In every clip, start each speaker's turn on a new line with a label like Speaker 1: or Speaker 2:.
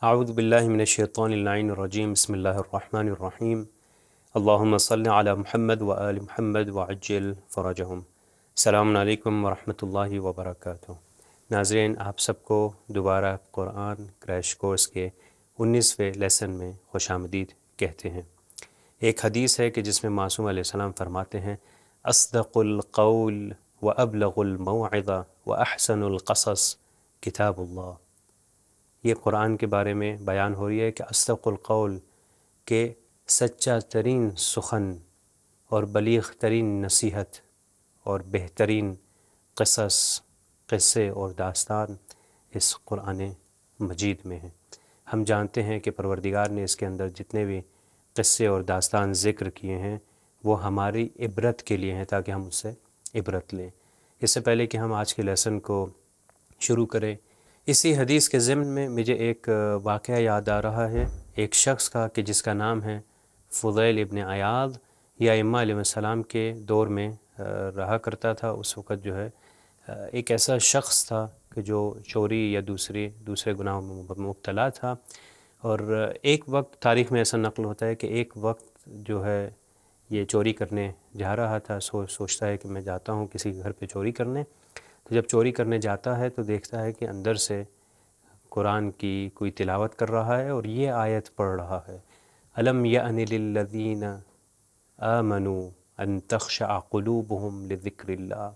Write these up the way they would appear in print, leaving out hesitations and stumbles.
Speaker 1: اعوذ باللہ من الشیطان اللعین الرجیم بسم اللہ الرحمن الرحیم اللہم صلی علی محمد و آل محمد وعجل فرجہم۔ السلام علیکم ورحمۃ اللہ وبرکاتہ۔ ناظرین، آپ سب کو دوبارہ قرآن کریش کورس کے 19ویں لیسن میں خوش آمدید کہتے ہیں۔ ایک حدیث ہے کہ جس میں معصوم علیہ السلام فرماتے ہیں اصدق القول و ابلغ الموعظہ و احسن القصص کتاب اللہ۔ یہ قرآن کے بارے میں بیان ہو رہی ہے کہ اصدق القول کہ سچا ترین سخن اور بلیغ ترین نصیحت اور بہترین قصے اور داستان اس قرآن مجید میں ہیں۔ ہم جانتے ہیں کہ پروردگار نے اس کے اندر جتنے بھی قصے اور داستان ذکر کیے ہیں وہ ہماری عبرت کے لیے ہیں، تاکہ ہم اس سے عبرت لیں۔ اس سے پہلے کہ ہم آج کے لیسن کو شروع کریں، اسی حدیث کے ضمن میں مجھے ایک واقعہ یاد آ رہا ہے ایک شخص کا کہ جس کا نام ہے فضیل ابن عیاض۔ یہ ائمہ علیہ السلام کے دور میں رہا کرتا تھا۔ اس وقت جو ہے ایک ایسا شخص تھا کہ جو چوری یا دوسرے گناہوں میں مبتلا تھا، اور ایک وقت تاریخ میں ایسا نقل ہوتا ہے کہ ایک وقت جو ہے یہ چوری کرنے جا رہا تھا، سوچتا ہے کہ میں جاتا ہوں کسی گھر پہ چوری کرنے۔ تو جب چوری کرنے جاتا ہے تو دیکھتا ہے کہ اندر سے قرآن کی کوئی تلاوت کر رہا ہے اور یہ آیت پڑھ رہا ہے الم یأن للذین آمنوا ان تخشع قلوبہم لذکر اللہ۔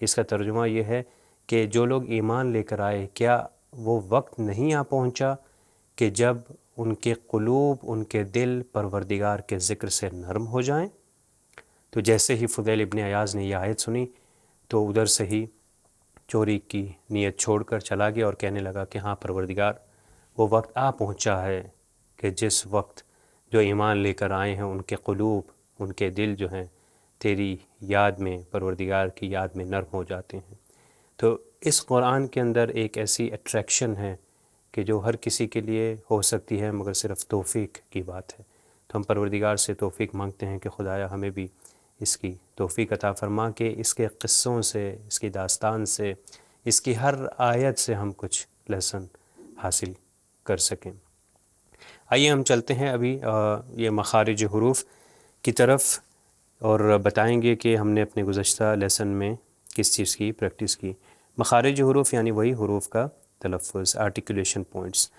Speaker 1: اس کا ترجمہ یہ ہے کہ جو لوگ ایمان لے کر آئے، کیا وہ وقت نہیں آ پہنچا کہ جب ان کے قلوب، ان کے دل پروردگار کے ذکر سے نرم ہو جائیں؟ تو جیسے ہی فضیل ابن عیاض نے یہ آیت سنی تو ادھر سے ہی چوری کی نیت چھوڑ کر چلا گیا اور کہنے لگا کہ ہاں پروردگار، وہ وقت آ پہنچا ہے کہ جس وقت جو ایمان لے کر آئے ہیں ان کے قلوب، ان کے دل جو ہیں تیری یاد میں، پروردگار کی یاد میں نرم ہو جاتے ہیں۔ تو اس قرآن کے اندر ایک ایسی اٹریکشن ہے کہ جو ہر کسی کے لیے ہو سکتی ہے، مگر صرف توفیق کی بات ہے۔ تو ہم پروردگار سے توفیق مانگتے ہیں کہ خدایا ہمیں بھی اس کی توفیق عطا فرما کہ اس کے قصوں سے، اس کی داستان سے، اس کی ہر آیت سے ہم کچھ لیسن حاصل کر سکیں۔ آئیے ہم چلتے ہیں ابھی یہ مخارج حروف کی طرف، اور بتائیں گے کہ ہم نے اپنے گزشتہ لیسن میں کس چیز کی پریکٹس کی۔ مخارج حروف یعنی وہی حروف کا تلفظ، آرٹیکولیشن پوائنٹس۔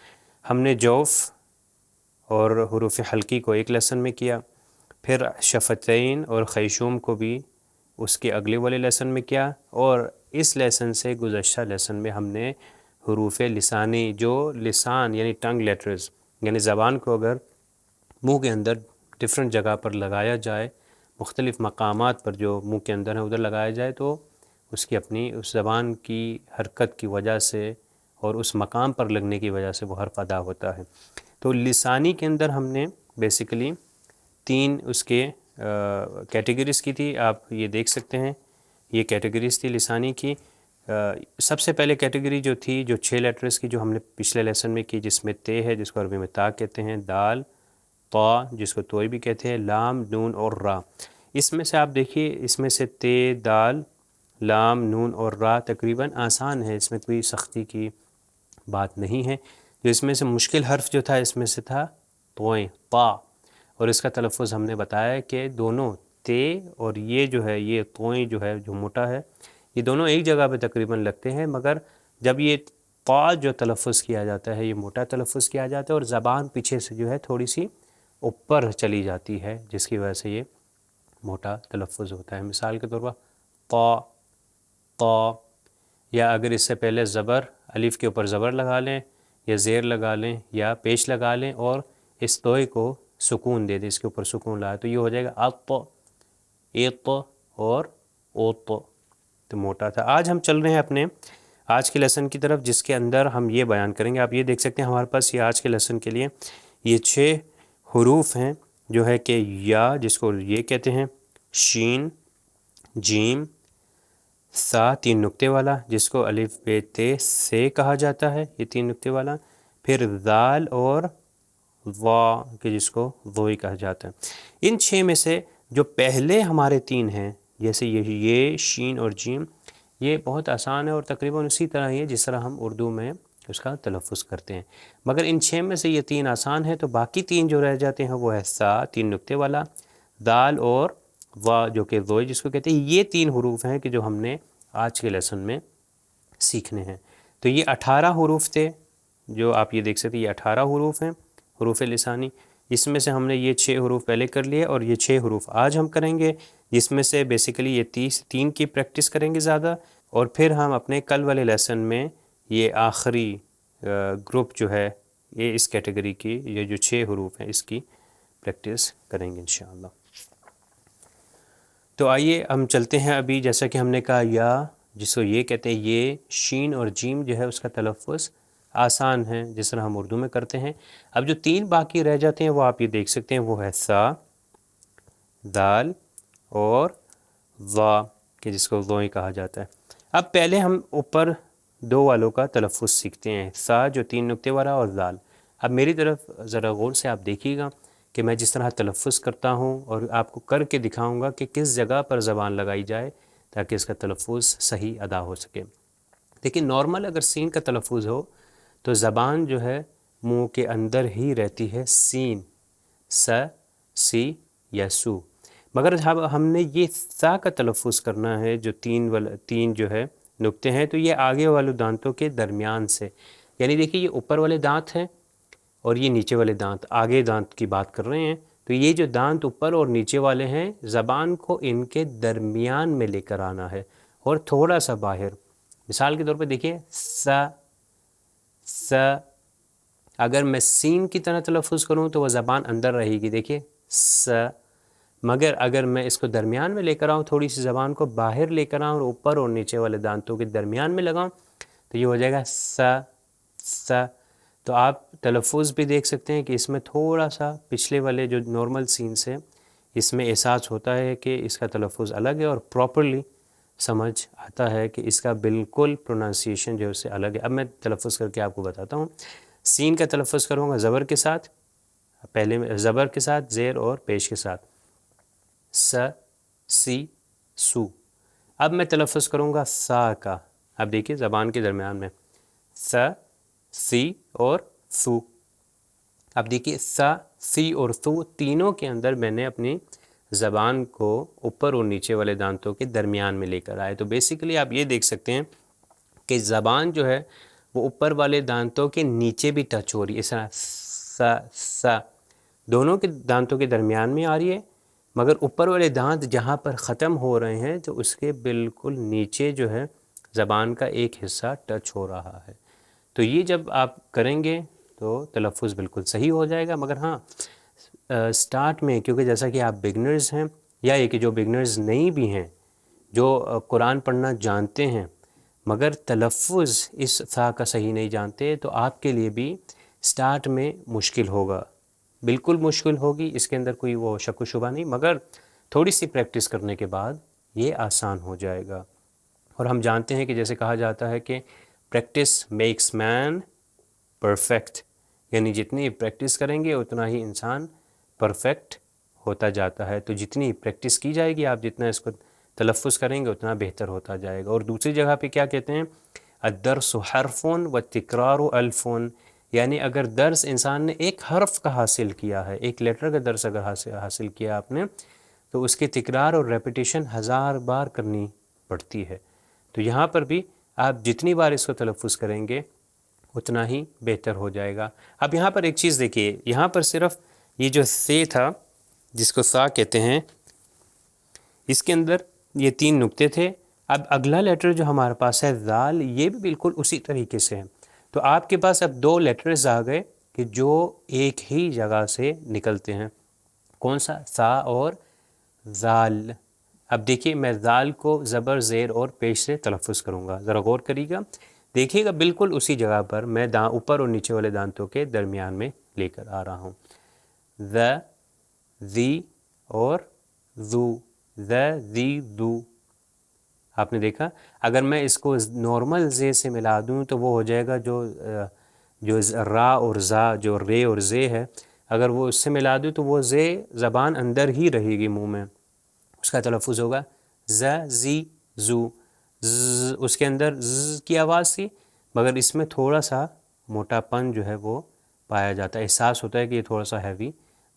Speaker 1: ہم نے جوف اور حروف حلقی کو ایک لیسن میں کیا، پھر شفتین اور خیشوم کو بھی اس کے اگلے والے لیسن میں کیا، اور اس لیسن سے گزشتہ لیسن میں ہم نے حروف لسانی، جو لسان یعنی ٹنگ لیٹرز، یعنی زبان کو اگر منہ کے اندر ڈفرینٹ جگہ پر لگایا جائے، مختلف مقامات پر جو منہ کے اندر ہے ادھر لگایا جائے تو اس کی اپنی اس زبان کی حرکت کی وجہ سے اور اس مقام پر لگنے کی وجہ سے وہ حرف ادا ہوتا ہے۔ تو لسانی کے اندر ہم نے بیسیکلی 3 اس کے کیٹیگریز کی تھی، آپ یہ دیکھ سکتے ہیں، یہ کیٹیگریز تھی لسانی کی۔ سب سے پہلے کیٹیگری جو تھی، جو 6 لیٹرز کی، جو ہم نے پچھلے لیسن میں کی، جس میں تے ہے جس کو عربی میں تا کہتے ہیں، دال، طا جس کو توئی بھی کہتے ہیں، لام، نون اور را۔ اس میں سے آپ دیکھیے، اس میں سے تے، دال، لام، نون اور را تقریباً آسان ہے، اس میں کوئی سختی کی بات نہیں ہے۔ جو اس میں سے مشکل حرف جو تھا اس میں سے تھا توئیں، طا، اور اس کا تلفظ ہم نے بتایا کہ دونوں تے اور یہ جو ہے، یہ توئیں جو ہے، جو موٹا ہے، یہ دونوں ایک جگہ پہ تقریباً لگتے ہیں، مگر جب یہ طا جو تلفظ کیا جاتا ہے یہ موٹا تلفظ کیا جاتا ہے، اور زبان پیچھے سے جو ہے تھوڑی سی اوپر چلی جاتی ہے، جس کی وجہ سے یہ موٹا تلفظ ہوتا ہے۔ مثال کے طور پر طا، طا، یا اگر اس سے پہلے زبر، الف کے اوپر زبر لگا لیں یا زیر لگا لیں یا پیش لگا لیں اور اس توئے کو سکون دے دیں، اس کے اوپر سکون لائے تو یہ ہو جائے گا اط، ایط اور اوط، تو موٹا تھا۔ آج ہم چل رہے ہیں اپنے آج کے لیسن کی طرف، جس کے اندر ہم یہ بیان کریں گے۔ آپ یہ دیکھ سکتے ہیں ہمارے پاس یہ آج کے لیسن کے لیے یہ 6 حروف ہیں، جو ہے کہ یا جس کو یہ کہتے ہیں، شین، جیم، سا 3 نقطے والا جس کو الف ب تے سے کہا جاتا ہے، یہ 3 نقطے والا، پھر ذال اور وا کہ جس کو ضوئی کہا جاتا ہے۔ ان 6 میں سے جو پہلے ہمارے 3 ہیں، جیسے یہ شین اور جیم، یہ بہت آسان ہے اور تقریباً اسی طرح ہی ہے جس طرح ہم اردو میں اس کا تلفظ کرتے ہیں۔ مگر ان 6 میں سے یہ 3 آسان ہیں، تو باقی 3 جو رہ جاتے ہیں وہ ہے سا 3 نقطے والا، دال اور وا جو کہ ذوئی جس کو کہتے ہیں۔ یہ 3 حروف ہیں کہ جو ہم نے آج کے لیسن میں سیکھنے ہیں۔ تو یہ 18 حروف تھے جو آپ یہ دیکھ سکتے ہیں، یہ 18 حروف ہیں، حروف لسانی۔ اس میں سے ہم نے یہ 6 حروف پہلے کر لیے اور یہ 6 حروف آج ہم کریں گے، جس میں سے بیسیکلی یہ 3 کی پریکٹس کریں گے زیادہ، اور پھر ہم اپنے کل والے لیسن میں یہ آخری گروپ جو ہے یہ اس کیٹیگری کی یہ جو 6 حروف ہیں اس کی پریکٹس کریں گے انشاءاللہ۔ تو آئیے ہم چلتے ہیں ابھی، جیسا کہ ہم نے کہا یا جس کو یہ کہتے ہیں، یہ شین اور جیم جو ہے اس کا تلفظ آسان ہے جس طرح ہم اردو میں کرتے ہیں۔ اب جو 3 باقی رہ جاتے ہیں وہ آپ یہ دیکھ سکتے ہیں، وہ ہے سا، دال اور وا کہ جس کو ذوئی کہا جاتا ہے۔ اب پہلے ہم اوپر 2 والوں کا تلفظ سیکھتے ہیں، سا جو 3 نقطے والا اور دال۔ اب میری طرف ذرا غور سے آپ دیکھیے گا کہ میں جس طرح تلفظ کرتا ہوں اور آپ کو کر کے دکھاؤں گا کہ کس جگہ پر زبان لگائی جائے تاکہ اس کا تلفظ صحیح ادا ہو سکے۔ لیکن نارمل اگر سین کا تلفظ ہو تو زبان جو ہے منہ کے اندر ہی رہتی ہے، سین، س، سی یا سو۔ مگر جب ہم نے یہ سا کا تلفظ کرنا ہے جو 3 جو ہے نقطے ہیں، تو یہ آگے والے دانتوں کے درمیان سے، یعنی دیکھیے یہ اوپر والے دانت ہیں اور یہ نیچے والے دانت، آگے دانت کی بات کر رہے ہیں، تو یہ جو دانت اوپر اور نیچے والے ہیں زبان کو ان کے درمیان میں لے کر آنا ہے اور تھوڑا سا باہر۔ مثال کے طور پہ دیکھیے سا، س، اگر میں سین کی طرح تلفظ کروں تو وہ زبان اندر رہے گی، دیکھیے س، مگر اگر میں اس کو درمیان میں لے کر آؤں، تھوڑی سی زبان کو باہر لے کر آؤں اور اوپر اور نیچے والے دانتوں کے درمیان میں لگاؤں تو یہ ہو جائے گا س۔ تو آپ تلفظ بھی دیکھ سکتے ہیں کہ اس میں تھوڑا سا پچھلے والے جو نارمل سین سے اس میں احساس ہوتا ہے کہ اس کا تلفظ الگ ہے اور پراپرلی سمجھ آتا ہے کہ اس کا بالکل پروننسیشن جو ہے اس سے الگ ہے۔ اب میں تلفظ کر کے آپ کو بتاتا ہوں۔ سین کا تلفظ کروں گا زبر کے ساتھ، پہلے میں زبر کے ساتھ، زیر اور پیش کے ساتھ، س، سی، سو۔ اب میں تلفظ کروں گا سا کا، اب دیکھیے زبان کے درمیان میں س، سی اور سو۔ اب دیکھیے سا، سی اور سو تینوں کے اندر میں نے اپنی زبان کو اوپر اور نیچے والے دانتوں کے درمیان میں لے کر آئے۔ تو بیسیکلی آپ یہ دیکھ سکتے ہیں کہ زبان جو ہے وہ اوپر والے دانتوں کے نیچے بھی ٹچ ہو رہی ہے، اس طرح سا دونوں کے دانتوں کے درمیان میں آ رہی ہے، مگر اوپر والے دانت جہاں پر ختم ہو رہے ہیں تو اس کے بالکل نیچے جو ہے زبان کا ایک حصہ ٹچ ہو رہا ہے۔ تو یہ جب آپ کریں گے تو تلفظ بالکل صحیح ہو جائے گا۔ مگر ہاں سٹارٹ میں، کیونکہ جیسا کہ آپ بگنرز ہیں یا یہ کہ جو بگنرز نہیں بھی ہیں، جو قرآن پڑھنا جانتے ہیں مگر تلفظ اس سا کا صحیح نہیں جانتے، تو آپ کے لیے بھی سٹارٹ میں مشکل ہوگا، بالکل مشکل ہوگی، اس کے اندر کوئی وہ شک و شبہ نہیں، مگر تھوڑی سی پریکٹس کرنے کے بعد یہ آسان ہو جائے گا۔ اور ہم جانتے ہیں کہ جیسے کہا جاتا ہے کہ پریکٹس میکس مین پرفیکٹ، یعنی جتنی پریکٹس کریں گے اتنا ہی انسان پرفیکٹ ہوتا جاتا ہے۔ تو جتنی پریکٹس کی جائے گی، آپ جتنا اس کو تلفظ کریں گے اتنا بہتر ہوتا جائے گا۔ اور دوسری جگہ پہ کیا کہتے ہیں، الدرس حرف والتکرار الف، یعنی اگر درس انسان نے ایک حرف کا حاصل کیا ہے، ایک لیٹر کا درس اگر حاصل کیا آپ نے، تو اس کی تکرار اور ریپیٹیشن 1000 بار کرنی پڑتی ہے۔ تو یہاں پر بھی آپ جتنی بار اس کو تلفظ کریں گے اتنا ہی بہتر ہو جائے گا۔ اب یہاں پر ایک چیز دیکھیے، یہاں پر صرف یہ جو سے تھا جس کو سا کہتے ہیں، اس کے اندر یہ 3 نقطے تھے۔ اب اگلا لیٹر جو ہمارے پاس ہے ذال، یہ بھی بالکل اسی طریقے سے ہے۔ تو آپ کے پاس اب 2 لیٹرز آ گئے کہ جو ایک ہی جگہ سے نکلتے ہیں، کون سا، سا اور ذال۔ اب دیکھیے میں ذال کو زبر، زیر اور پیش سے تلفظ کروں گا، ذرا غور کریے گا، دیکھیے گا بالکل اسی جگہ پر میں اوپر اور نیچے والے دانتوں کے درمیان میں لے کر آ رہا ہوں، ذ، ذی اور ذو، ذ، ذی، ذو۔ آپ نے دیکھا اگر میں اس کو نارمل زے سے ملا دوں تو وہ ہو جائے گا جو را اور زا، جو رے اور زے ہے، اگر وہ اس سے ملا دوں تو وہ زے زبان اندر ہی رہے گی منہ میں، اس کا تلفظ ہوگا ز، زی، زو۔ اس کے اندر ز کی آواز تھی مگر اس میں تھوڑا سا موٹا پن جو ہے وہ پایا جاتا ہے، احساس ہوتا ہے کہ یہ تھوڑا سا ہیوی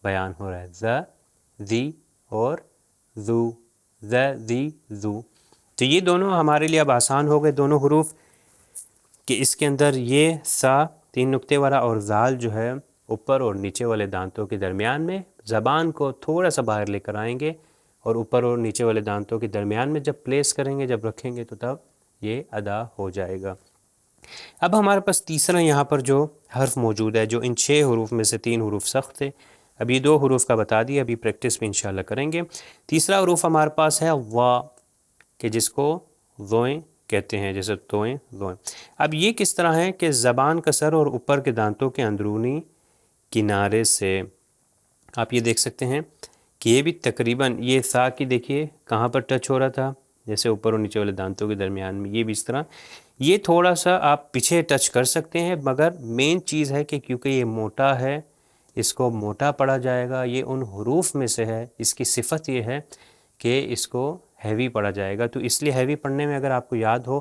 Speaker 1: بیان ہو رہا ہے۔ ذ، ذی اور ذو، ذ، ذی، ذو۔ تو یہ دونوں ہمارے لیے اب آسان ہو گئے دونوں حروف، کہ اس کے اندر یہ سا 3 نقطے والا اور ذال جو ہے اوپر اور نیچے والے دانتوں کے درمیان میں زبان کو تھوڑا سا باہر لے کر آئیں گے، اور اوپر اور نیچے والے دانتوں کے درمیان میں جب پلیس کریں گے، جب رکھیں گے تو تب یہ ادا ہو جائے گا۔ اب ہمارے پاس تیسرا یہاں پر جو حرف موجود ہے، جو ان 6 حروف میں سے 3 حروف سخت تھے، اب یہ 2 حروف کا بتا دیا، ابھی پریکٹس بھی انشاءاللہ کریں گے۔ تیسرا حروف ہمارے پاس ہے وا، کہ جس کو ذوئیں کہتے ہیں، جیسے توئیں، ذوئیں۔ اب یہ کس طرح ہے کہ زبان کا سر اور اوپر کے دانتوں کے اندرونی کنارے سے آپ یہ دیکھ سکتے ہیں کہ یہ بھی تقریباً یہ سا کی دیکھیے کہاں پر ٹچ ہو رہا تھا، جیسے اوپر اور نیچے والے دانتوں کے درمیان میں، یہ بھی اس طرح یہ تھوڑا سا آپ پیچھے ٹچ کر سکتے ہیں، مگر مین چیز ہے کہ کیونکہ یہ موٹا ہے، اس کو موٹا پڑھا جائے گا، یہ ان حروف میں سے ہے، اس کی صفت یہ ہے کہ اس کو ہیوی پڑھا جائے گا، تو اس لیے ہیوی پڑھنے میں اگر آپ کو یاد ہو،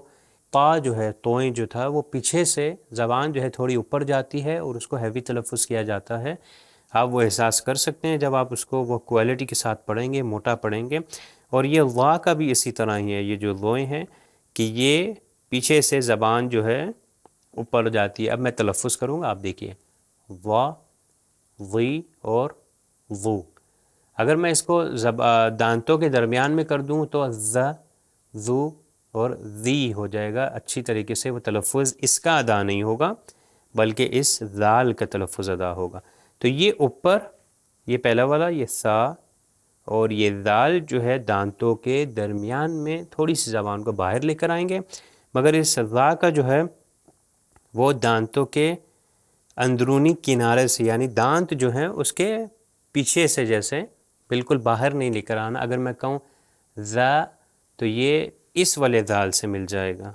Speaker 1: پا جو ہے توئیں جو تھا وہ پیچھے سے زبان جو ہے تھوڑی اوپر جاتی ہے اور اس کو ہیوی تلفظ کیا جاتا ہے۔ آپ وہ احساس کر سکتے ہیں جب آپ اس کو وہ کوالٹی کے ساتھ پڑھیں گے، موٹا پڑھیں گے۔ اور یہ وا کا بھی اسی طرح ہی ہے، یہ جو ذوئیں ہیں کہ یہ پیچھے سے زبان جو ہے اوپر جاتی ہے۔ اب میں تلفظ کروں گا، آپ دیکھیے، وا، وی اور وو۔ اگر میں اس کو دانتوں کے درمیان میں کر دوں تو ز، ذو اور ذی ہو جائے گا، اچھی طریقے سے وہ تلفظ اس کا ادا نہیں ہوگا بلکہ اس ذال کا تلفظ ادا ہوگا۔ تو یہ اوپر، یہ پہلا والا، یہ سا اور یہ ذال جو ہے دانتوں کے درمیان میں تھوڑی سی زبان کو باہر لے کر آئیں گے، مگر اس ذا کا جو ہے وہ دانتوں کے اندرونی کنارے سے، یعنی دانت جو ہیں اس کے پیچھے سے جیسے بالکل باہر نہیں لے کر آنا۔ اگر میں کہوں ذا تو یہ اس والے ذال سے مل جائے گا،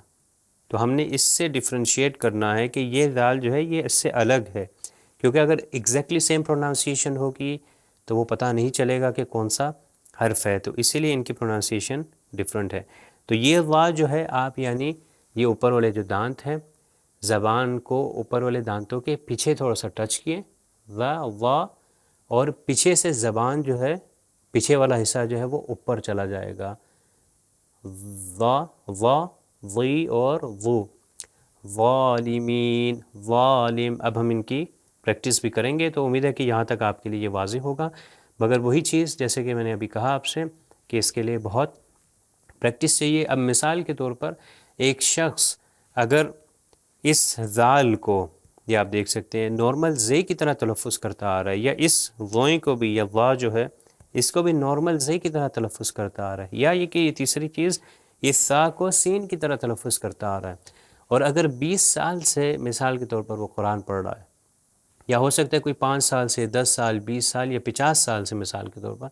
Speaker 1: تو ہم نے اس سے ڈفرینشیٹ کرنا ہے کہ یہ ذال جو ہے یہ اس سے الگ ہے، کیونکہ اگر ایگزیکٹلی سیم پروناؤنسیشن ہوگی تو وہ پتہ نہیں چلے گا کہ کون سا حرف ہے، تو اسی لیے ان کی پروناؤنسیشن ڈفرینٹ ہے۔ تو یہ وا جو ہے آپ یعنی یہ اوپر والے جو دانت ہیں، زبان کو اوپر والے دانتوں کے پیچھے تھوڑا سا ٹچ کیے، وا، اور پیچھے سے زبان جو ہے پیچھے والا حصہ جو ہے وہ اوپر چلا جائے گا، وا، وی اور وو، والمین، والم۔ اب ہم ان کی پریکٹس بھی کریں گے، تو امید ہے کہ یہاں تک آپ کے لیے یہ واضح ہوگا، مگر وہی چیز جیسے کہ میں نے ابھی کہا آپ سے کہ اس کے لیے بہت پریکٹس چاہیے۔ اب مثال کے طور پر ایک شخص اگر اس ذال کو، یہ آپ دیکھ سکتے ہیں، نارمل زے کی طرح تلفظ کرتا آ رہا ہے، یا اس ذوئیں کو بھی، یا وا جو ہے اس کو بھی نارمل زے کی طرح تلفظ کرتا آ رہا ہے، یا یہ کہ یہ تیسری چیز اس سا کو سین کی طرح تلفظ کرتا آ رہا ہے، اور اگر 20 سال سے مثال کے طور پر وہ قرآن پڑھ رہا ہے، یا ہو سکتا ہے کوئی 5 سال سے، 10 سال، 20 سال یا 50 سال سے مثال کے طور پر،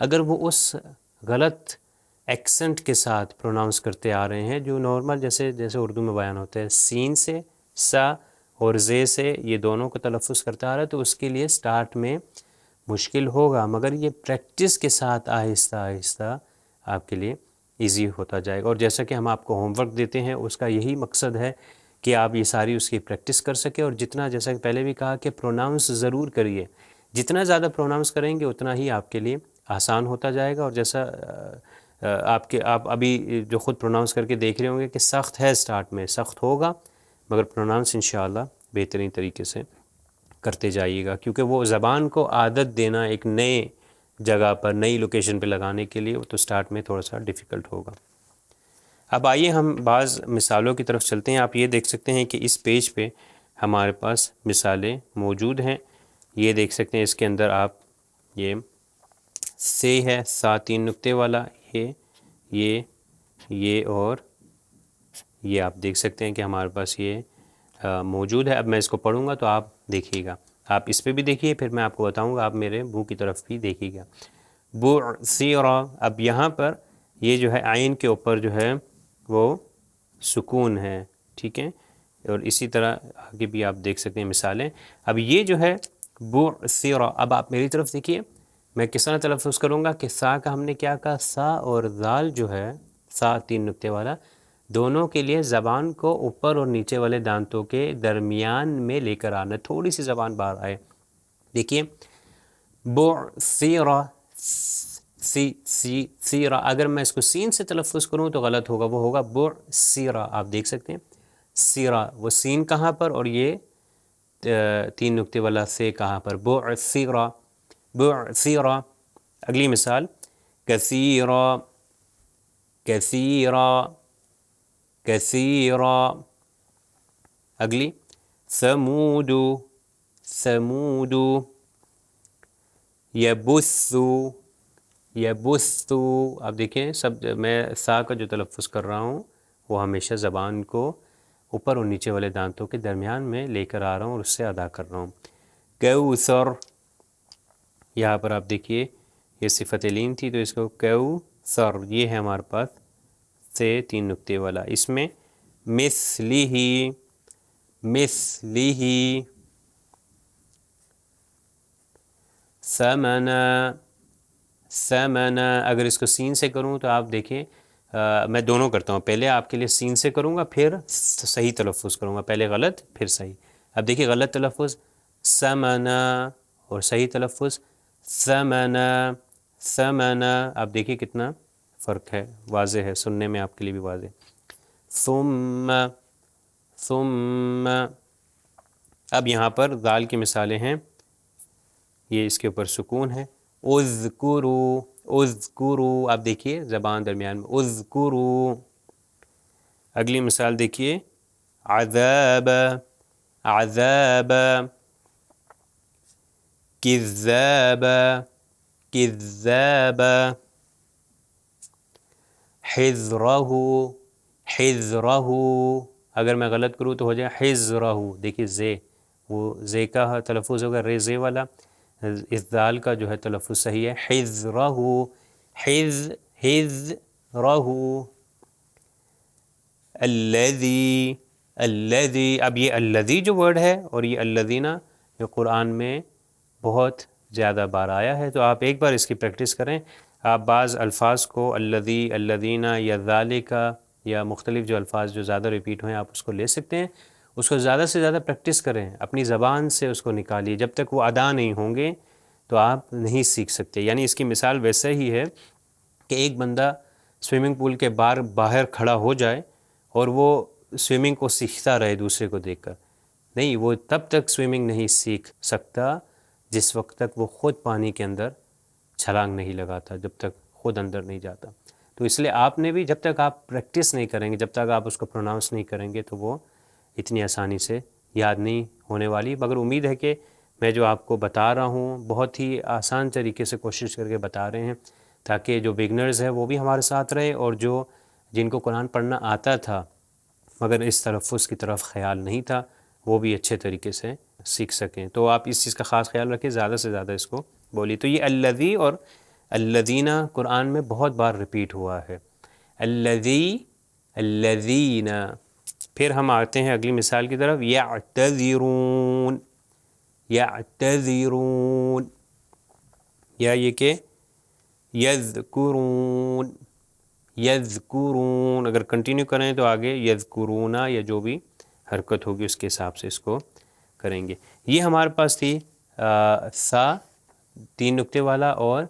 Speaker 1: اگر وہ اس غلط ایکسنٹ کے ساتھ پروناؤنس کرتے آ رہے ہیں جو نارمل جیسے اردو میں بیان ہوتا ہے، سین سے، سا اور زے سے، یہ دونوں کو تلفظ کرتا آ رہا ہے، تو اس کے لیے سٹارٹ میں مشکل ہوگا، مگر یہ پریکٹس کے ساتھ آہستہ آہستہ آپ کے لیے ایزی ہوتا جائے گا۔ اور جیسا کہ ہم آپ کو ہوم ورک دیتے ہیں، اس کا یہی مقصد ہے کہ آپ یہ ساری اس کی پریکٹس کر سکیں، اور جتنا، جیسا کہ پہلے بھی کہا کہ پروناؤنس ضرور کریے، جتنا زیادہ پروناؤنس کریں گے اتنا ہی آپ کے لیے آسان ہوتا جائے گا۔ اور جیسا آپ ابھی جو خود پروناؤنس کر کے دیکھ رہے ہوں گے کہ سخت ہے، سٹارٹ میں سخت ہوگا، مگر پروناؤنس انشاءاللہ بہترین طریقے سے کرتے جائیے گا، کیونکہ وہ زبان کو عادت دینا ایک نئے جگہ پر، نئی لوکیشن پہ لگانے کے لیے تو سٹارٹ میں تھوڑا سا ڈیفیکلٹ ہوگا۔ اب آئیے ہم بعض مثالوں کی طرف چلتے ہیں۔ آپ یہ دیکھ سکتے ہیں کہ اس پیج پہ ہمارے پاس مثالیں موجود ہیں، یہ دیکھ سکتے ہیں، اس کے اندر آپ یہ سے ہے، سا 3 نقطے والا، یہ اور یہ آپ دیکھ سکتے ہیں کہ ہمارے پاس یہ موجود ہے۔ اب میں اس کو پڑھوں گا تو آپ دیکھیے گا، آپ اس پہ بھی دیکھیے، پھر میں آپ کو بتاؤں گا، آپ میرے منہ کی طرف بھی دیکھیے گا۔ بعثرا، اب یہاں پر یہ جو ہے عین کے اوپر جو ہے وہ سکون ہے، ٹھیک ہے، اور اسی طرح آگے بھی آپ دیکھ سکتے ہیں مثالیں۔ اب یہ جو ہے بعثرا، اب آپ میری طرف دیکھیے، میں کس طرح تلفظ کروں گا کہ سا کا ہم نے کیا کہا، سا اور ذال جو ہے، سا 3 نقطے والا، دونوں کے لیے زبان کو اوپر اور نیچے والے دانتوں کے درمیان میں لے کر آنا، تھوڑی سی زبان باہر آئے. دیکھیے بعثر، سیرا، اگر میں اس کو سین سے تلفظ کروں تو غلط ہوگا، وہ ہوگا بعثر. آپ دیکھ سکتے ہیں سیرا، وہ سین کہاں پر اور یہ 3 نقطے والا سے کہاں پر، بعثر بعثر. اگلی مثال کثیرا کثیرا کثیرا. اگلی ثمود ثمود. یبث یبث. آپ دیکھیں سب میں سا کا جو تلفظ کر رہا ہوں وہ ہمیشہ زبان کو اوپر اور نیچے والے دانتوں کے درمیان میں لے کر آ رہا ہوں اور اس سے ادا کر رہا ہوں. کوثر، یہاں پر آپ دیکھیے یہ صفت لین تھی تو اس کو کوثر، یہ ہے ہمارے پاس سے 3 نقطے والا. اس میں مثلہ مثلہ. ثمنا ثمنا، اگر اس کو سین سے کروں تو آپ دیکھیں میں دونوں کرتا ہوں، پہلے آپ کے لیے سین سے کروں گا پھر صحیح تلفظ کروں گا، پہلے غلط پھر صحیح. اب دیکھیے غلط تلفظ ثمنا اور صحیح تلفظ ثمنا ثمنا. آپ دیکھیے کتنا فرق ہے، واضح ہے سننے میں آپ کے لیے بھی واضح. ثم ثم. اب یہاں پر ذال کی مثالیں ہیں، یہ اس کے اوپر سکون ہے. اذکروا اذکروا، آپ دیکھیے زبان درمیان میں اذکروا. اگلی مثال دیکھیے عذاب عذاب. کذاب کذاب. حذرہ حذرہ، اگر میں غلط کروں تو ہو جائے حذرہ. دیکھیے زے، وہ زے کا تلفظ ہوگا رے زے والا، اس دال کا جو ہے تلفظ صحیح ہے حذرہ حذرہ. الذی الذی. اب یہ الذی جو ورڈ ہے اور یہ الذین یہ قرآن میں بہت زیادہ بار آیا ہے، تو آپ ایک بار اس کی پریکٹس کریں. آپ بعض الفاظ کو الذی الذین یا ذالک یا مختلف جو الفاظ جو زیادہ ریپیٹ ہوئے آپ اس کو لے سکتے ہیں، اس کو زیادہ سے زیادہ پریکٹس کریں، اپنی زبان سے اس کو نکالیے. جب تک وہ ادا نہیں ہوں گے تو آپ نہیں سیکھ سکتے. یعنی اس کی مثال ویسے ہی ہے کہ ایک بندہ سوئمنگ پول کے باہر کھڑا ہو جائے اور وہ سوئمنگ کو سیکھتا رہے دوسرے کو دیکھ کر، نہیں، وہ تب تک سوئمنگ نہیں سیکھ سکتا جس وقت تک وہ خود پانی کے اندر چھلانگ نہیں لگاتا، جب تک خود اندر نہیں جاتا. تو اس لیے آپ نے بھی جب تک آپ پریکٹس نہیں کریں گے، جب تک آپ اس کو پروناؤنس نہیں کریں گے تو وہ اتنی آسانی سے یاد نہیں ہونے والی. مگر امید ہے کہ میں جو آپ کو بتا رہا ہوں بہت ہی آسان طریقے سے کوشش کر کے بتا رہے ہیں، تاکہ جو بگنرز ہیں وہ بھی ہمارے ساتھ رہے، اور جن کو قرآن پڑھنا آتا تھا مگر اس تلفظ کی طرف خیال نہیں تھا وہ بھی اچھے طریقے سے سیکھ سکیں. تو آپ اس چیز کا خاص خیال رکھیں، زیادہ سے زیادہ اس کو بولی. تو یہ الذی اور الذین قرآن میں بہت بار ریپیٹ ہوا ہے، الذی الذین. پھر ہم آتے ہیں اگلی مثال کی طرف، یعتذرون یعتذرون، یا یہ کہ یذکرون یذکرون. اگر کنٹینیو کریں تو آگے یذکرون یا جو بھی حرکت ہوگی اس کے حساب سے اس کو کریں گے. یہ ہمارے پاس تھی سا 3 نقطے والا اور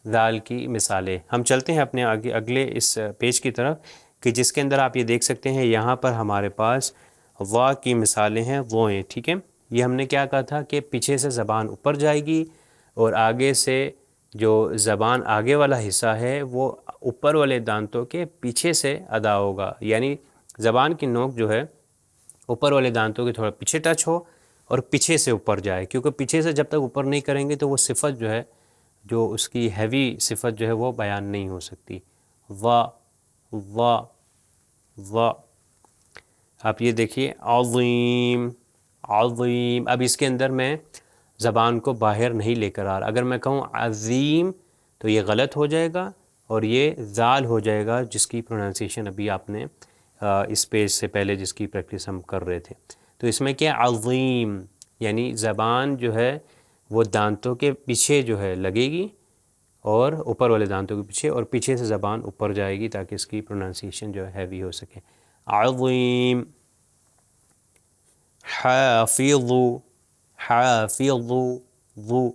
Speaker 1: ذال کی مثالیں. ہم چلتے ہیں اپنے آگے اگلے اس پیج کی طرف کہ جس کے اندر آپ یہ دیکھ سکتے ہیں یہاں پر ہمارے پاس وا کی مثالیں ہیں، وہ ہیں. ٹھیک ہے، یہ ہم نے کیا کہا تھا کہ پیچھے سے زبان اوپر جائے گی اور آگے سے جو زبان آگے والا حصہ ہے وہ اوپر والے دانتوں کے پیچھے سے ادا ہوگا. یعنی زبان کی نوک جو ہے اوپر والے دانتوں کے تھوڑا پیچھے ٹچ ہو اور پیچھے سے اوپر جائے، کیونکہ پیچھے سے جب تک اوپر نہیں کریں گے تو وہ صفت جو ہے، جو اس کی ہیوی صفت جو ہے وہ بیان نہیں ہو سکتی. وا وا وا. آپ یہ دیکھیے عظیم عظیم. اب اس کے اندر میں زبان کو باہر نہیں لے کر آ رہا. اگر میں کہوں عظیم تو یہ غلط ہو جائے گا اور یہ ذال ہو جائے گا، جس کی پروننسیشن ابھی آپ نے اس پیج سے پہلے جس کی پریکٹس ہم کر رہے تھے. تو اس میں کیا عظیم، یعنی زبان جو ہے وہ دانتوں کے پیچھے جو ہے لگے گی اور اوپر والے دانتوں کے پیچھے، اور پیچھے سے زبان اوپر جائے گی تاکہ اس کی پروننسیشن جو ہے ہیوی ہو سکے. عظیم، حافظو، حافظو، ذو،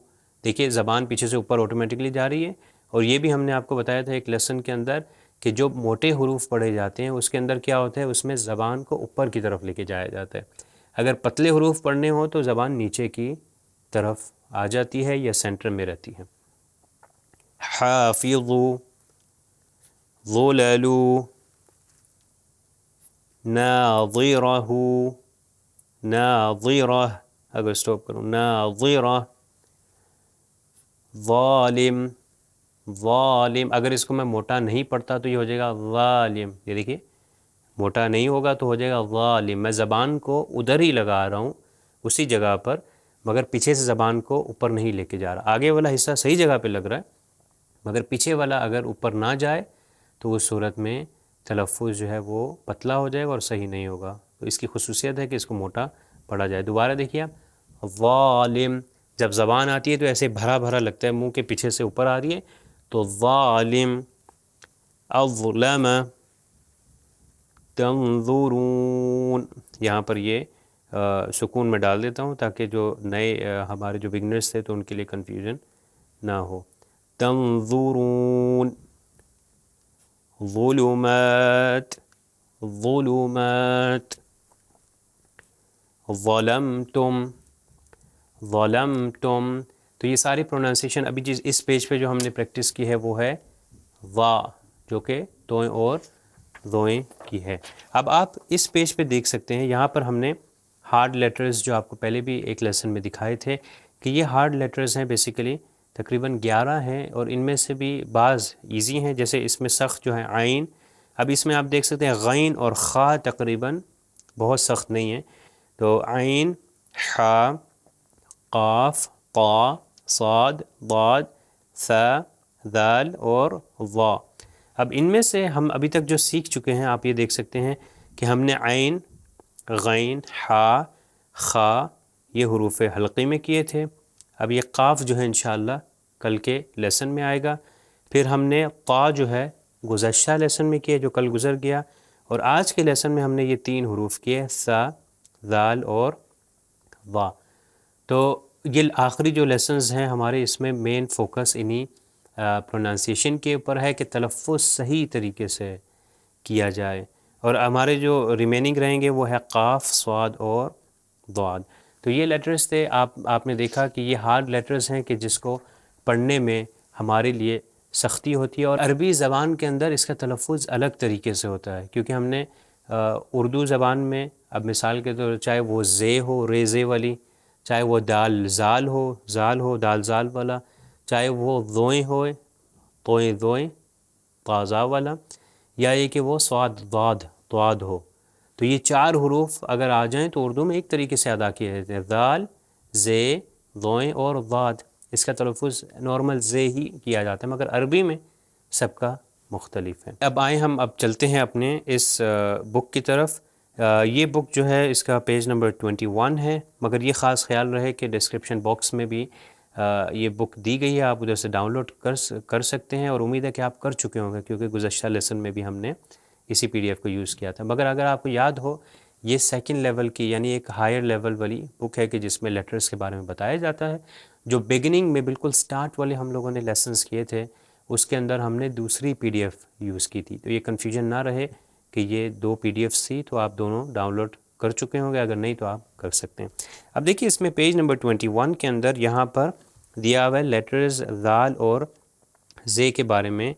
Speaker 1: دیکھیے زبان پیچھے سے اوپر آٹومیٹکلی جا رہی ہے، اور یہ بھی ہم نے آپ کو بتایا تھا ایک لیسن کے اندر کہ جو موٹے حروف پڑھے جاتے ہیں اس کے اندر کیا ہوتا ہے، اس میں زبان کو اوپر کی طرف لے کے جایا جاتا ہے، اگر پتلے حروف پڑھنے ہوں تو زبان نیچے کی طرف آ جاتی ہے یا سینٹر میں رہتی ہے۔ حافظو، ظللو، ناظرہ، ناظرہ، اگر اسٹاپ کروں، ناظرہ، ظالم، ظالم، اگر اس کو میں موٹا نہیں پڑھتا تو یہ ہو جائے گا ظالم، یہ دیکھیے موٹا نہیں ہوگا تو ہو جائے گا ظالم، میں زبان کو ادھر ہی لگا رہا ہوں اسی جگہ پر، مگر پیچھے سے زبان کو اوپر نہیں لے کے جا رہا، آگے والا حصہ صحیح جگہ پہ لگ رہا ہے مگر پیچھے والا اگر اوپر نہ جائے تو اس صورت میں تلفظ جو ہے وہ پتلا ہو جائے گا اور صحیح نہیں ہوگا، تو اس کی خصوصیت ہے کہ اس کو موٹا پڑھا جائے۔ دوبارہ دیکھیے آپ، ظالم، جب زبان آتی ہے تو ایسے بھرا بھرا لگتا ہے، منہ کے پیچھے سے اوپر آ رہی ہے، تو ظالم، اظلم، تنظرون، یہاں پر یہ سکون میں ڈال دیتا ہوں تاکہ جو نئے ہمارے جو بگنرز تھے تو ان کے لیے کنفیوژن نہ ہو۔ تنظرون، ظلمات، ظلمات، ظلمتم، ظلمتم، تو یہ ساری پروننسیشن ابھی جس اس پیج پہ جو ہم نے پریکٹس کی ہے وہ ہے وا، جو کہ توئیں اور ذوئیں کی ہے۔ اب آپ اس پیج پہ دیکھ سکتے ہیں، یہاں پر ہم نے ہارڈ لیٹرز جو آپ کو پہلے بھی ایک لیسن میں دکھائے تھے کہ یہ ہارڈ لیٹرز ہیں، بیسیکلی تقریباً 11 ہیں، اور ان میں سے بھی بعض ایزی ہیں، جیسے اس میں سخت جو ہے عین، اب اس میں آپ دیکھ سکتے ہیں غین اور خا تقریباً بہت سخت نہیں ہیں، تو عین، حا، قاف، قا، صاد، ضاد، ثا، ذال اور ظا۔ اب ان میں سے ہم ابھی تک جو سیکھ چکے ہیں آپ یہ دیکھ سکتے ہیں کہ ہم نے عین، غین، حا، خا یہ حروف حلقی میں کیے تھے، اب یہ قاف جو ہے انشاءاللہ کل کے لیسن میں آئے گا، پھر ہم نے قا جو ہے گزشتہ لیسن میں کیے جو کل گزر گیا، اور آج کے لیسن میں ہم نے یہ 3 حروف کیے، سا، ذال اور وا۔ تو یہ آخری جو لیسنز ہیں ہمارے، اس میں مین فوکس انہی پروننسیشن کے اوپر ہے کہ تلفظ صحیح طریقے سے کیا جائے، اور ہمارے جو ریمیننگ رہیں گے وہ ہے قاف، صاد اور ضاد۔ تو یہ لیٹرز تھے، آپ نے دیکھا کہ یہ ہارڈ لیٹرز ہیں کہ جس کو پڑھنے میں ہمارے لیے سختی ہوتی ہے، اور عربی زبان کے اندر اس کا تلفظ الگ طریقے سے ہوتا ہے، کیونکہ ہم نے اردو زبان میں اب مثال کے طور چاہے وہ زے ہو، ریزے والی، چاہے وہ دال زال ہو دال زال والا، چاہے وہ ذوئیں ہوئے، توئیں ذوئیں قاضا والا، یا یہ کہ وہ صاد ضاد طاد ہو، تو یہ 4 حروف اگر آ جائیں تو اردو میں ایک طریقے سے ادا کیے جاتے ہیں، ذال، زے، ذوئیں اور ضاد، اس کا تلفظ نارمل زے ہی کیا جاتا ہے، مگر عربی میں سب کا مختلف ہے۔ اب آئیں ہم چلتے ہیں اپنے اس بک کی طرف۔ یہ بک جو ہے اس کا پیج نمبر 21 ہے، مگر یہ خاص خیال رہے کہ ڈسکرپشن باکس میں بھی یہ بک دی گئی ہے، آپ ادھر سے ڈاؤن لوڈ کر سکتے ہیں، اور امید ہے کہ آپ کر چکے ہوں گے کیونکہ گزشتہ لیسن میں بھی ہم نے اسی پی ڈی ایف کو یوز کیا تھا، مگر اگر آپ کو یاد ہو یہ سیکنڈ لیول کی یعنی ایک ہائر لیول والی بک ہے کہ جس میں لیٹرز کے بارے میں بتایا جاتا ہے، جو بگننگ میں بالکل سٹارٹ والے ہم لوگوں نے لیسنز کیے تھے اس کے اندر ہم نے دوسری پی ڈی ایف یوز کی تھی، تو یہ کنفیوژن نہ رہے کہ یہ 2 پی ڈی ایفs تھی، تو آپ دونوں ڈاؤن لوڈ کر چکے ہوں گے، اگر نہیں تو آپ کر سکتے ہیں۔ اب دیکھیے اس میں پیج نمبر 21 کے اندر یہاں پر دیا ہوا ہے لیٹرز ذال اور زے کے بارے میں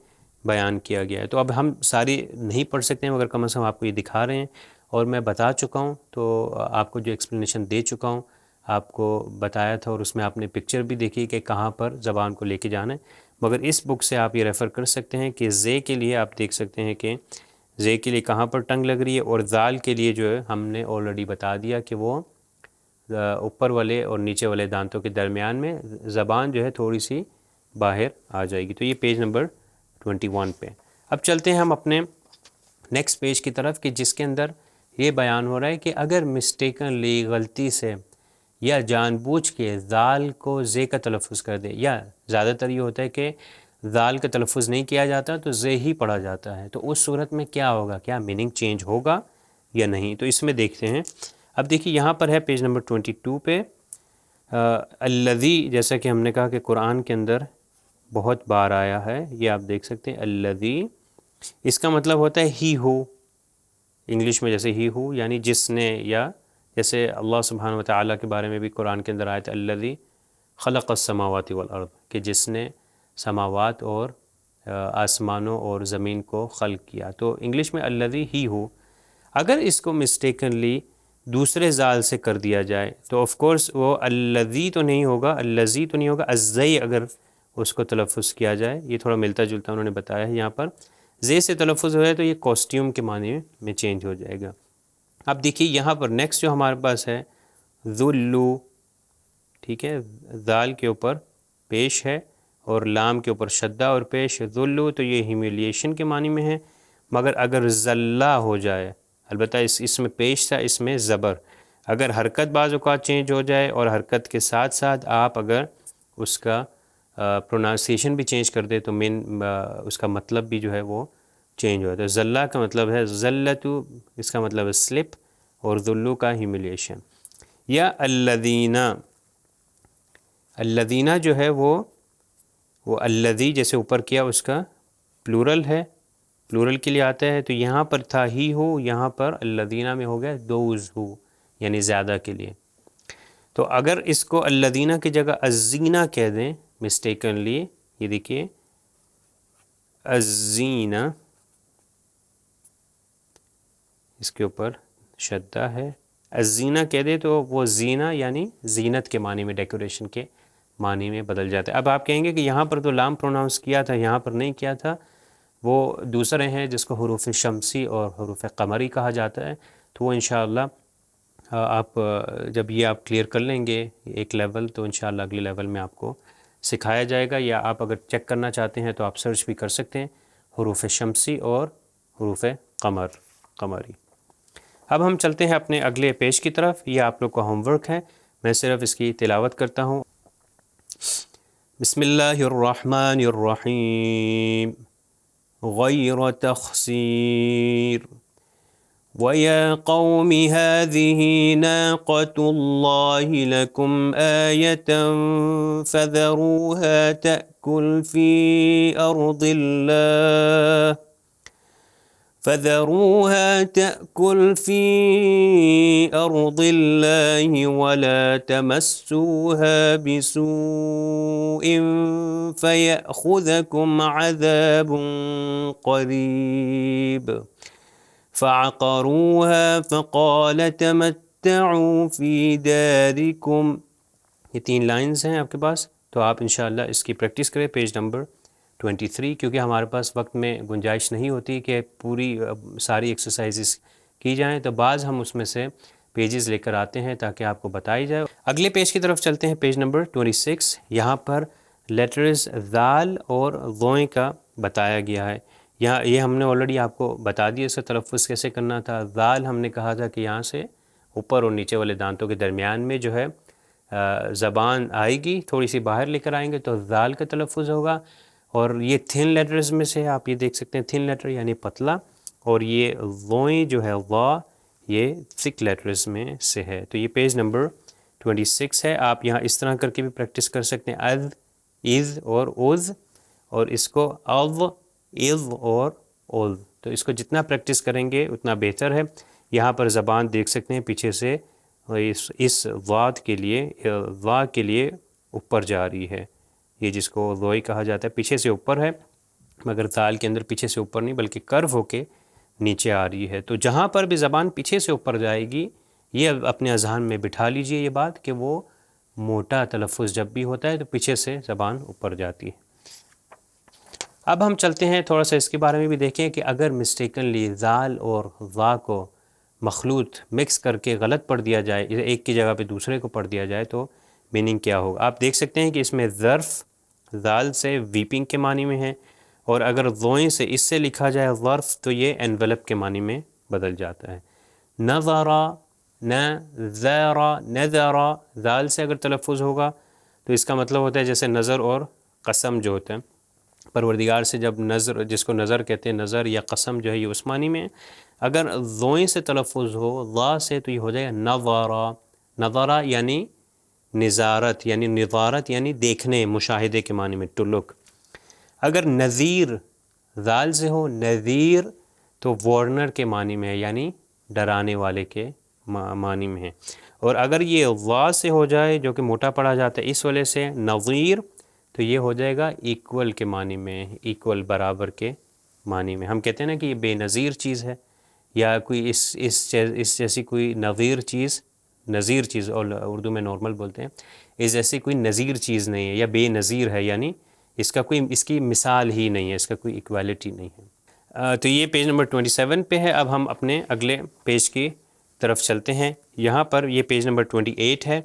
Speaker 1: بیان کیا گیا ہے، تو اب ہم ساری نہیں پڑھ سکتے ہیں مگر کم از کم آپ کو یہ دکھا رہے ہیں، اور میں بتا چکا ہوں تو آپ کو جو ایکسپلینیشن دے چکا ہوں، آپ کو بتایا تھا، اور اس میں آپ نے پکچر بھی دیکھی کہ کہاں پر زبان کو لے کے جانا ہے، مگر اس بک سے آپ یہ ریفر کر سکتے ہیں کہ زے کے لیے آپ دیکھ سکتے ہیں کہ زے کے لیے کہاں پر ٹنگ لگ رہی ہے، اور ذال کے لیے جو ہے ہم نے آلریڈی بتا دیا کہ وہ اوپر والے اور نیچے والے دانتوں کے درمیان میں زبان جو ہے تھوڑی سی باہر آ جائے گی، تو یہ پیج نمبر 21 پہ۔ اب چلتے ہیں ہم اپنے نیکسٹ پیج کی طرف کہ جس کے اندر یہ بیان ہو رہا ہے کہ اگر مسٹیکنلی غلطی سے یا جان بوجھ کے ذال کو زے کا تلفظ کر دے، یا زیادہ تر یہ ہوتا ہے کہ ذال کا تلفظ نہیں کیا جاتا تو زے ہی پڑھا جاتا ہے، تو اس صورت میں کیا ہوگا، کیا میننگ چینج ہوگا یا نہیں. تو اس میں دیکھتے ہیں. اب دیکھیے یہاں پر ہے پیج نمبر 22 پہ الذی، جیسا کہ ہم نے کہا کہ قرآن کے اندر بہت بار آیا ہے. یہ آپ دیکھ سکتے ہیں الذی، اس کا مطلب ہوتا ہے ہی ہو. انگلش میں جیسے ہی ہو یعنی جس نے، یا جیسے اللہ سبحانہ وتعالیٰ کے بارے میں بھی قرآن کے اندر آیت الذی خلق السماوات والارض، کہ جس نے سماوات اور آسمانوں اور زمین کو خلق کیا. تو انگلش میں الذی ہی ہو. اگر اس کو مسٹیکنلی دوسرے زال سے کر دیا جائے تو آف کورس وہ الذی تو نہیں ہوگا، الذی تو نہیں ہوگا، الزئی اگر اس کو تلفظ کیا جائے. یہ تھوڑا ملتا جلتا انہوں نے بتایا ہے یہاں پر. زے سے تلفظ ہو جائے تو یہ کاسٹیوم کے معنی میں چینج ہو جائے گا. اب دیکھیے یہاں پر نیکسٹ جو ہمارے پاس ہے ذلو، ٹھیک ہے، ذال کے اوپر پیش ہے اور لام کے اوپر شدہ اور پیش. ذلو تو یہ ہیومیلیشن کے معنی میں ہے، مگر اگر ذلہ ہو جائے، البتہ اس میں پیش تھا، اس میں زبر، اگر حرکت بعض اوقات چینج ہو جائے اور حرکت کے ساتھ ساتھ آپ اگر اس کا پروننسیشن بھی چینج کر دے تو اس کا مطلب بھی جو ہے وہ چینج ہو جاتا ہے. ذلہ کا مطلب ہے ذلتو، اس کا مطلب ہے سلپ، اور ذلو کا ہیومیلیشن. یا الذین جو ہے وہ الذی جیسے اوپر کیا اس کا پلورل ہے، پلورل کے لیے آتا ہے. تو یہاں پر تھا ہی ہو، یہاں پر الذین میں ہو گیا دوز ہو، یعنی زیادہ کے لیے. تو اگر اس کو الذین کی جگہ الزینہ کہہ دیں مسٹیکنلی، یہ دیکھیے الزینہ، اس کے اوپر شدہ ہے، الزینہ کہہ دے تو وہ زینہ یعنی زینت کے معنی میں، ڈیکوریشن کے معنی میں بدل جاتا ہے. اب آپ کہیں گے کہ یہاں پر تو لام پروناؤنس کیا تھا، یہاں پر نہیں کیا تھا. وہ دوسرے ہیں جس کو حروف شمسی اور حروف قمری کہا جاتا ہے. تو وہ انشاءاللہ آپ جب یہ آپ کلیئر کر لیں گے ایک لیول، تو انشاءاللہ اگلے لیول میں آپ کو سکھایا جائے گا. یا آپ اگر چیک کرنا چاہتے ہیں تو آپ سرچ بھی کر سکتے ہیں حروف شمسی اور حروف قمری. اب ہم چلتے ہیں اپنے اگلے پیج کی طرف. یہ آپ لوگ کا ہوم ورک ہے، میں صرف اس کی تلاوت کرتا ہوں. بسم اللہ الرحمن الرحیم غیر تخسیر وَيَا قَوْمِ هَٰذِهِ نَاقَةُ اللَّهِ لَكُمْ آيَةً فَذَرُوهَا تَأْكُلْ فِي أَرْضِ اللَّهِ وَلَا تَمَسُّوهَا بِسُوءٍ فَيَأْخُذَكُمْ عَذَابٌ قَرِيبٌ. فَعَقَرُوهَا فَقَالَ تَمَتَّعُوا فِي دَارِكُمْ. یہ 3 لائنز ہیں آپ کے پاس، تو آپ انشاءاللہ اس کی پریکٹس کریں. پیج نمبر 23، کیونکہ ہمارے پاس وقت میں گنجائش نہیں ہوتی کہ پوری ساری ایکسرسائزز کی جائیں، تو بعض ہم اس میں سے پیجز لے کر آتے ہیں تاکہ آپ کو بتائی جائے. اگلے پیج کی طرف چلتے ہیں، پیج نمبر 26. یہاں پر لیٹرز ذال اور ضوئیں کا بتایا گیا ہے. یہاں یہ ہم نے آلریڈی آپ کو بتا دیا اس کا تلفظ کیسے کرنا تھا. ذال ہم نے کہا تھا کہ یہاں سے اوپر اور نیچے والے دانتوں کے درمیان میں جو ہے زبان آئے گی، تھوڑی سی باہر لے کر آئیں گے تو ذال کا تلفظ ہوگا. اور یہ تھن لیٹرز میں سے آپ یہ دیکھ سکتے ہیں، تھن لیٹر یعنی پتلا، اور یہ ضوئیں جو ہے وا، یہ تھک لیٹرز میں سے ہے. تو یہ پیج نمبر 26 ہے. آپ یہاں اس طرح کر کے بھی پریکٹس کر سکتے ہیں، اذ، از اور اوز، اور اس کو اذ، اذ اور اوز. تو اس کو جتنا پریکٹس کریں گے اتنا بہتر ہے. یہاں پر زبان دیکھ سکتے ہیں پیچھے سے اس واد کے لیے، وا کے لیے اوپر جا رہی ہے. یہ جس کو ضوئی کہا جاتا ہے پیچھے سے اوپر ہے، مگر ذال کے اندر پیچھے سے اوپر نہیں بلکہ کرو ہو کے نیچے آ رہی ہے. تو جہاں پر بھی زبان پیچھے سے اوپر جائے گی، یہ اپنے اذہان میں بٹھا لیجئے یہ بات کہ وہ موٹا تلفظ جب بھی ہوتا ہے تو پیچھے سے زبان اوپر جاتی ہے. اب ہم چلتے ہیں تھوڑا سا اس کے بارے میں بھی دیکھیں کہ اگر مسٹیکنلی ذال اور وا کو مخلوط مکس کر کے غلط پڑھ دیا جائے، ایک کی جگہ پہ دوسرے کو پڑھ دیا جائے تو میننگ کیا ہوگا. آپ دیکھ سکتے ہیں کہ اس میں ظرف ذال سے ویپنگ کے معنی میں ہے، اور اگر ضوئیں سے اس سے لکھا جائے ظرف تو یہ انویلپ کے معنی میں بدل جاتا ہے. نظرا، نذرا، نذرا، ذال سے اگر تلفظ ہوگا تو اس کا مطلب ہوتا ہے جیسے نظر اور قسم جو ہوتا ہے. پروردگار سے جب نظر، جس کو نظر کہتے ہیں، نظر یا قسم جو ہے یہ اس معنی میں ہے. اگر ضوئیں سے تلفظ ہو ضا سے تو یہ ہو جائے گا نظارہ. نظارہ یعنی نظارت، یعنی نظارت یعنی دیکھنے، مشاہدے کے معنی میں ٹو لک. اگر نذیر ذال سے ہو نذیر تو وارنر کے معنی میں ہے، یعنی ڈرانے والے کے معنی میں ہے. اور اگر یہ ضا سے ہو جائے جو کہ موٹا پڑھا جاتا ہے اس وجہ سے نظیر، تو یہ ہو جائے گا ایکول کے معنی میں، ایکول برابر کے معنی میں. ہم کہتے ہیں نا کہ یہ بے نظیر چیز ہے، یا کوئی اس جیسی کوئی نظیر چیز، نظیر چیز اور اردو میں نارمل بولتے ہیں، اس جیسی کوئی نظیر چیز نہیں ہے یا بے نظیر ہے، یعنی اس کی مثال ہی نہیں ہے، اس کا کوئی ایکویلٹی نہیں ہے. تو یہ پیج نمبر 27 پہ ہے. اب ہم اپنے اگلے پیج کی طرف چلتے ہیں. یہاں پر یہ پیج نمبر 28 ہے.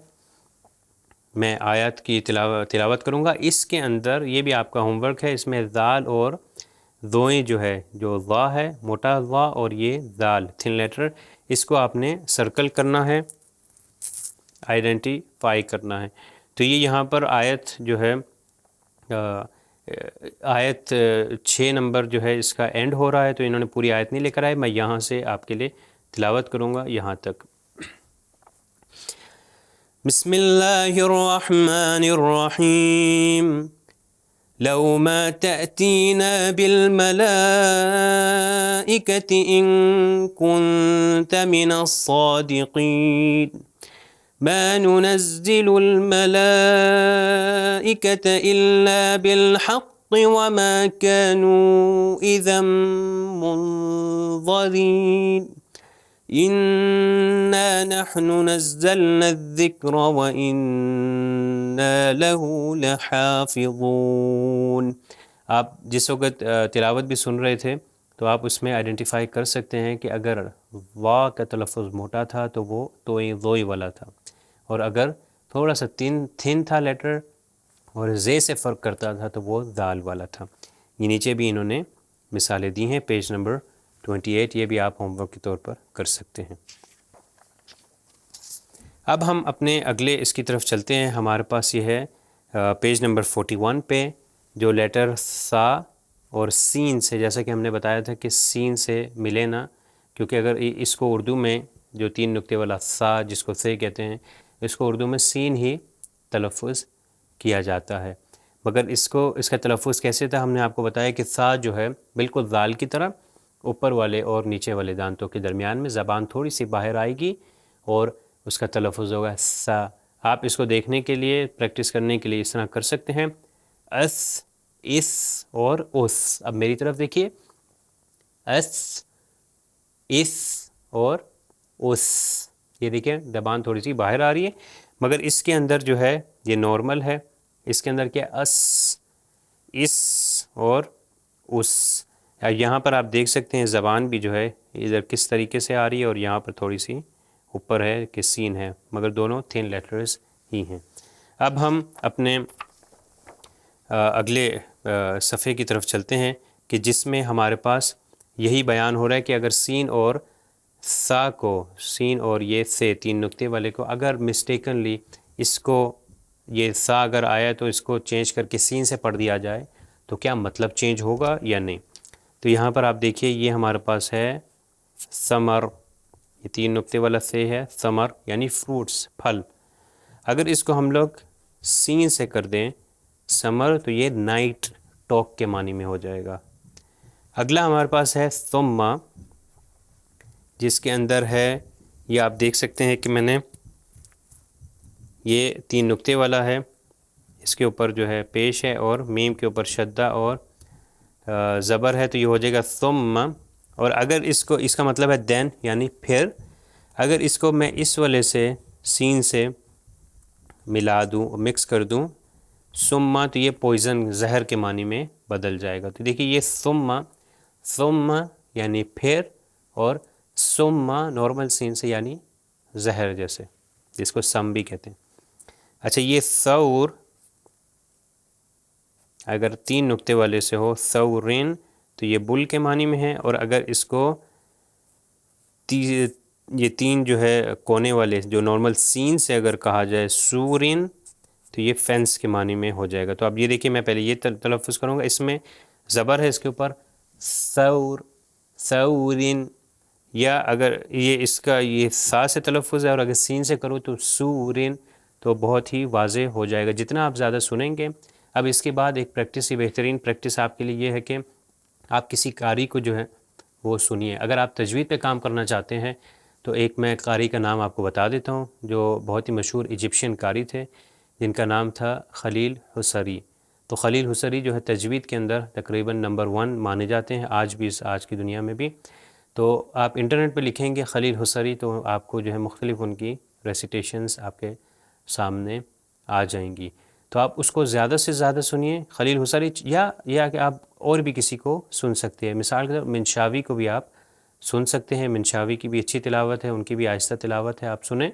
Speaker 1: میں آیات کی تلاوت کروں گا. اس کے اندر یہ بھی آپ کا ہوم ورک ہے، اس میں ذال اور ضوئیں جو ہے، جو ضا ہے موٹا ضا اور یہ ذال تھن لیٹر، اس کو آپ نے سرکل کرنا ہے، آئیڈینٹیفائی کرنا ہے. تو یہ یہاں پر آیت جو ہے آیت 6 نمبر جو ہے اس کا اینڈ ہو رہا ہے، تو انہوں نے پوری آیت نہیں لے کر آئے. میں یہاں سے آپ کے لیے تلاوت کروں گا یہاں تک. بسم اللہ الرحمن الرحیم لو ما تأتینا بالملائکة ان كنت من الصادقین ما ننزل الملائكة إلا بالحق وما كانوا إذا منظرين إنا نحن نزلنا الذكر وإنا له لحافظون. آپ جس وقت تلاوت بھی سن رہے تھے تو آپ اس میں آئیڈینٹیفائی کر سکتے ہیں کہ اگر وا کا تلفظ موٹا تھا تو وہ ضوئی والا تھا، اور اگر تھوڑا سا تھن تھا لیٹر اور زے سے فرق کرتا تھا تو وہ ذال والا تھا. یہ نیچے بھی انہوں نے مثالیں دی ہیں پیج نمبر 28. یہ بھی آپ ہوم ورک کے طور پر کر سکتے ہیں. اب ہم اپنے اگلے اس کی طرف چلتے ہیں. ہمارے پاس یہ ہے پیج نمبر 41 پہ جو لیٹر سا اور سین سے، جیسا کہ ہم نے بتایا تھا کہ سین سے ملے نا، کیونکہ اگر اس کو اردو میں جو 3 نقطے والا سا جس کو سے کہتے ہیں، اس کو اردو میں سین ہی تلفظ کیا جاتا ہے. مگر اس کا تلفظ کیسے تھا؟ ہم نے آپ کو بتایا کہ سا جو ہے بالکل ذال کی طرح اوپر والے اور نیچے والے دانتوں کے درمیان میں زبان تھوڑی سی باہر آئے گی اور اس کا تلفظ ہوگا سا. آپ اس کو دیکھنے کے لیے، پریکٹس کرنے کے لیے اس طرح کر سکتے ہیں، اس، اس اور اس. اب میری طرف دیکھیے، اس، اس اور اس. یہ دیکھیں زبان تھوڑی سی باہر آ رہی ہے، مگر اس کے اندر جو ہے یہ نارمل ہے. اس کے اندر کیا اس، اس اور اس. یہاں پر آپ دیکھ سکتے ہیں زبان بھی جو ہے ادھر کس طریقے سے آ رہی ہے، اور یہاں پر تھوڑی سی اوپر ہے کہ سین ہے، مگر دونوں تھن لیٹرز ہی ہیں. اب ہم اپنے اگلے صفحے کی طرف چلتے ہیں کہ جس میں ہمارے پاس یہی بیان ہو رہا ہے کہ اگر سین اور سا کو، سین اور یہ سے 3 نقطے والے کو اگر مسٹیکنلی اس کو یہ سا اگر آیا تو اس کو چینج کر کے سین سے پڑھ دیا جائے تو کیا مطلب چینج ہوگا یا نہیں. تو یہاں پر آپ دیکھیے یہ ہمارے پاس ہے ثمر، یہ 3 نقطے والا سے ہے ثمر یعنی فروٹس، پھل. اگر اس کو ہم لوگ سین سے کر دیں ثمر تو یہ نائٹ ٹاک کے معنی میں ہو جائے گا. اگلا ہمارے پاس ہے ثم، جس کے اندر ہے یہ آپ دیکھ سکتے ہیں کہ میں نے یہ 3 نقطے والا ہے، اس کے اوپر جو ہے پیش ہے اور میم کے اوپر شدہ اور زبر ہے، تو یہ ہو جائے گا ثم. اور اگر اس کا مطلب ہے دین یعنی پھر. اگر اس کو میں اس والے سے سین سے ملا دوں، مکس کر دوں ثم، تو یہ پوائزن، زہر کے معنی میں بدل جائے گا. تو دیکھیے یہ ثم یعنی پھر، اور ثم نارمل سین سے یعنی زہر جیسے، جس کو سم بھی کہتے ہیں. اچھا یہ ثور اگر 3 نقطے والے سے ہو ثورین تو یہ بل کے معنی میں ہے، اور اگر اس کو یہ 3 جو ہے کونے والے جو نارمل سین سے اگر کہا جائے سورین تو یہ فینس کے معنی میں ہو جائے گا. تو اب یہ دیکھیے میں پہلے یہ تلفظ کروں گا، اس میں زبر ہے اس کے اوپر ثور، ثورین. یا اگر یہ اس کا یہ سا سے تلفظ ہے اور اگر سین سے کرو تو سورن، تو بہت ہی واضح ہو جائے گا جتنا آپ زیادہ سنیں گے۔ اب اس کے بعد ایک پریکٹس، ہی بہترین پریکٹس آپ کے لیے یہ ہے کہ آپ کسی قاری کو جو ہے وہ سنیے۔ اگر آپ تجوید پہ کام کرنا چاہتے ہیں تو ایک میں قاری کا نام آپ کو بتا دیتا ہوں، جو بہت ہی مشہور ایجپشین قاری تھے جن کا نام تھا خلیل حصری۔ تو خلیل حصری جو ہے تجوید کے اندر تقریباً نمبر 1 مانے جاتے ہیں آج بھی، آج کی دنیا میں بھی۔ تو آپ انٹرنیٹ پہ لکھیں گے خلیل حصری تو آپ کو جو ہے مختلف ان کی ریسیٹیشنز آپ کے سامنے آ جائیں گی۔ تو آپ اس کو زیادہ سے زیادہ سنیے، خلیل حصری، یا کہ آپ اور بھی کسی کو سن سکتے ہیں۔ مثال کے طور منشاوی کو بھی آپ سن سکتے ہیں، منشاوی کی بھی اچھی تلاوت ہے، ان کی بھی آہستہ تلاوت ہے، آپ سنیں۔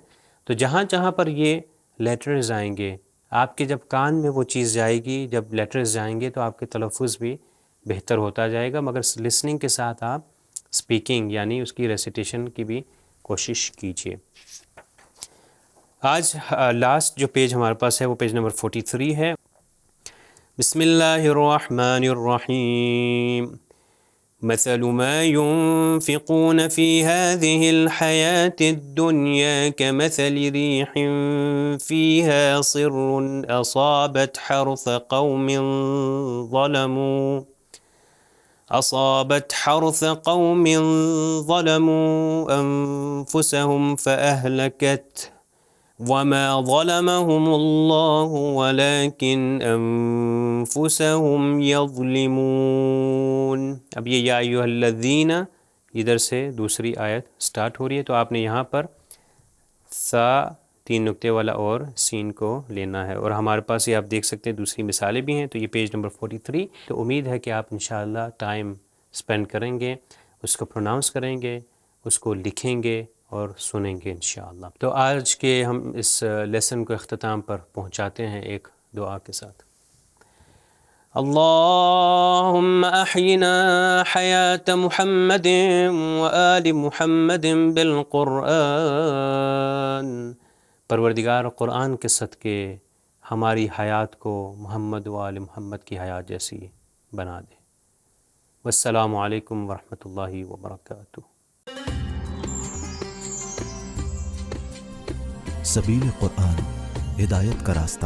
Speaker 1: تو جہاں جہاں پر یہ لیٹرز آئیں گے آپ کے جب کان میں وہ چیز جائے گی، جب لیٹرز جائیں گے تو آپ کے تلفظ بھی بہتر ہوتا جائے گا، مگر لسننگ کے ساتھ آپ اسپیکنگ یعنی اس کی ریسیٹیشن کی بھی کوشش کیجیے۔ آج لاسٹ جو پیج ہمارے پاس ہے وہ پیج نمبر 43 ہے۔ بسم اللہ الرحمن الرحیم، مثل ما ينفقون في هذه الحياة الدنيا كمثل ريح فيها صر أصابت حرث قوم ظلموا أنفسهم فأهلكته وما ظلمهم الله ولكن أنفسهم يظلمون۔ اب یہ یا ایھا الذین ادھر سے دوسری آیت سٹارٹ ہو رہی ہے، تو آپ نے یہاں پر سا 3 نقطے والا اور سین کو لینا ہے، اور ہمارے پاس یہ آپ دیکھ سکتے ہیں دوسری مثالیں بھی ہیں۔ تو یہ پیج نمبر 43، تو امید ہے کہ آپ انشاءاللہ ٹائم سپینڈ کریں گے، اس کو پروناؤنس کریں گے، اس کو لکھیں گے اور سنیں گے انشاءاللہ۔ تو آج کے ہم اس لیسن کو اختتام پر پہنچاتے ہیں ایک دعا کے ساتھ۔ اللہم احینا حیات محمد وآل محمد بالقرآن۔ پروردگار قرآن کے صدقے ہماری حیات کو محمد و آل محمد کی حیات جیسی بنا دے۔ والسلام علیکم ورحمۃ اللہ وبرکاتہ۔
Speaker 2: سبیل قرآن، ہدایت کا راستہ۔